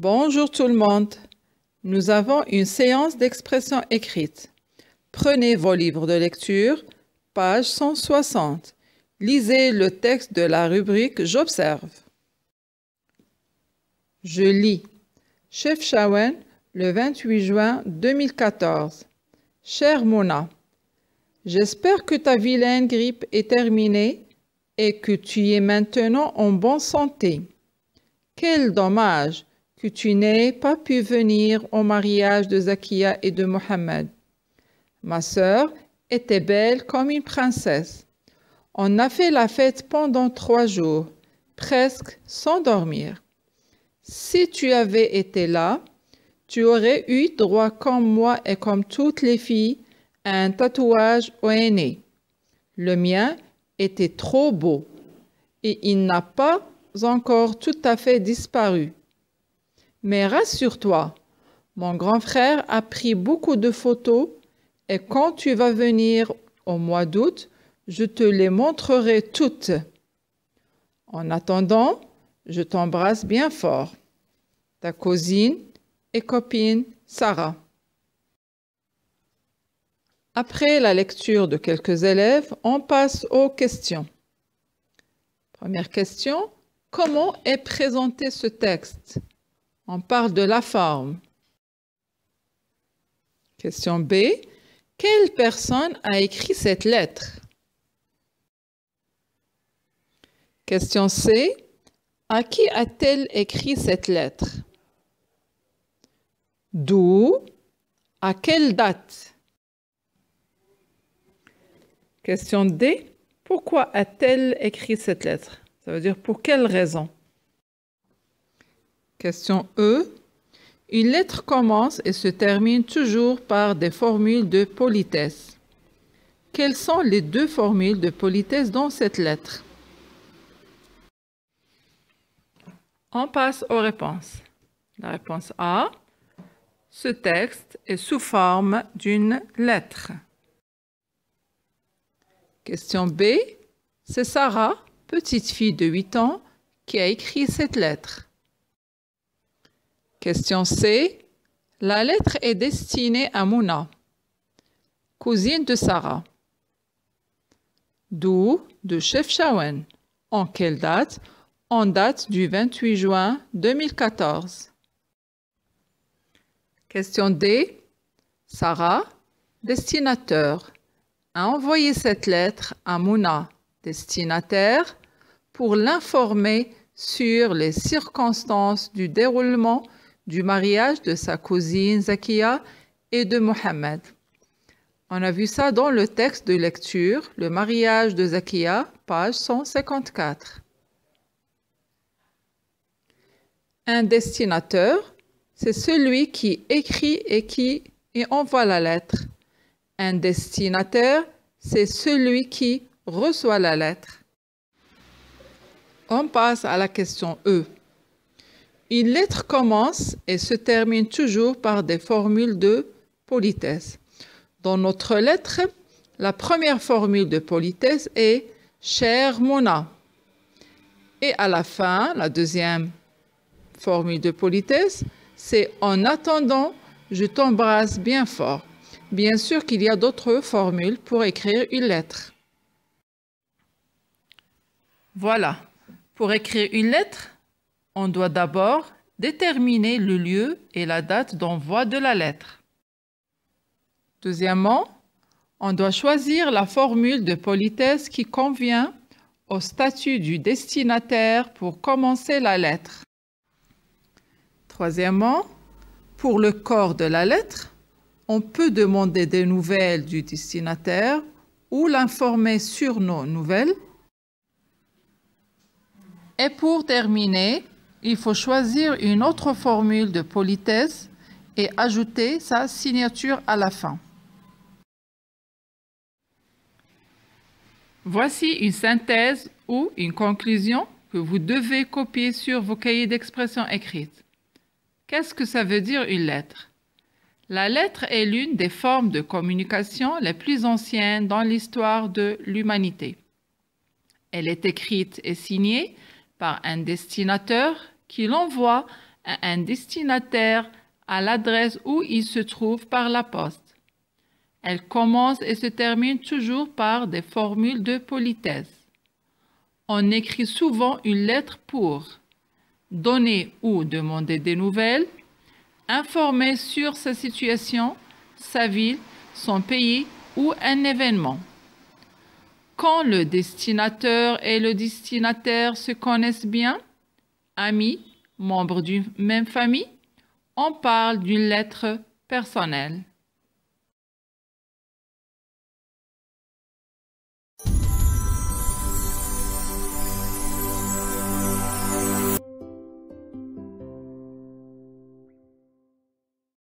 Bonjour tout le monde. Nous avons une séance d'expression écrite. Prenez vos livres de lecture, page 160. Lisez le texte de la rubrique J'observe. Je lis. Chefchaouen, le 28 juin 2014. Chère Mona, j'espère que ta vilaine grippe est terminée et que tu es maintenant en bonne santé. Quel dommage que tu n'aies pas pu venir au mariage de Zakia et de Mohamed. Ma sœur était belle comme une princesse. On a fait la fête pendant 3 jours, presque sans dormir. Si tu avais été là, tu aurais eu droit comme moi et comme toutes les filles à un tatouage au nez. Le mien était trop beau et il n'a pas encore tout à fait disparu. Mais rassure-toi, mon grand frère a pris beaucoup de photos et quand tu vas venir au mois d'août, je te les montrerai toutes. En attendant, je t'embrasse bien fort. Ta cousine et copine Sarah. Après la lecture de quelques élèves, on passe aux questions. Première question, comment est présenté ce texte? On parle de la forme. Question B. Quelle personne a écrit cette lettre? Question C. À qui a-t-elle écrit cette lettre? D'où? À quelle date? Question D. Pourquoi a-t-elle écrit cette lettre? Ça veut dire pour quelle raison? Question E. Une lettre commence et se termine toujours par des formules de politesse. Quelles sont les 2 formules de politesse dans cette lettre? On passe aux réponses. La réponse A. Ce texte est sous forme d'une lettre. Question B. C'est Sarah, petite fille de 8 ans, qui a écrit cette lettre. Question C. La lettre est destinée à Mouna, cousine de Sarah. D'où? De Chefchaouen. En quelle date? En date du 28 juin 2014. Question D. Sarah, destinateur, a envoyé cette lettre à Mouna, destinataire, pour l'informer sur les circonstances du déroulement du mariage de sa cousine Zakia et de Mohamed. On a vu ça dans le texte de lecture, le mariage de Zakia, page 154. Un destinateur, c'est celui qui écrit et qui envoie la lettre. Un destinataire, c'est celui qui reçoit la lettre. On passe à la question E. Une lettre commence et se termine toujours par des formules de politesse. Dans notre lettre, la première formule de politesse est « Chère Mona ». Et à la fin, la deuxième formule de politesse, c'est « En attendant, je t'embrasse bien fort ». Bien sûr qu'il y a d'autres formules pour écrire une lettre. Voilà. Pour écrire une lettre, on doit d'abord déterminer le lieu et la date d'envoi de la lettre. Deuxièmement, on doit choisir la formule de politesse qui convient au statut du destinataire pour commencer la lettre. Troisièmement, pour le corps de la lettre, on peut demander des nouvelles du destinataire ou l'informer sur nos nouvelles. Et pour terminer, il faut choisir une autre formule de politesse et ajouter sa signature à la fin. Voici une synthèse ou une conclusion que vous devez copier sur vos cahiers d'expression écrite. Qu'est-ce que ça veut dire une lettre? La lettre est l'une des formes de communication les plus anciennes dans l'histoire de l'humanité. Elle est écrite et signée par un destinateur qui l'envoie à un destinataire à l'adresse où il se trouve par la poste. Elle commence et se termine toujours par des formules de politesse. On écrit souvent une lettre pour donner ou demander des nouvelles, informer sur sa situation, sa ville, son pays ou un événement. Quand le destinateur et le destinataire se connaissent bien, amis, membres d'une même famille, on parle d'une lettre personnelle.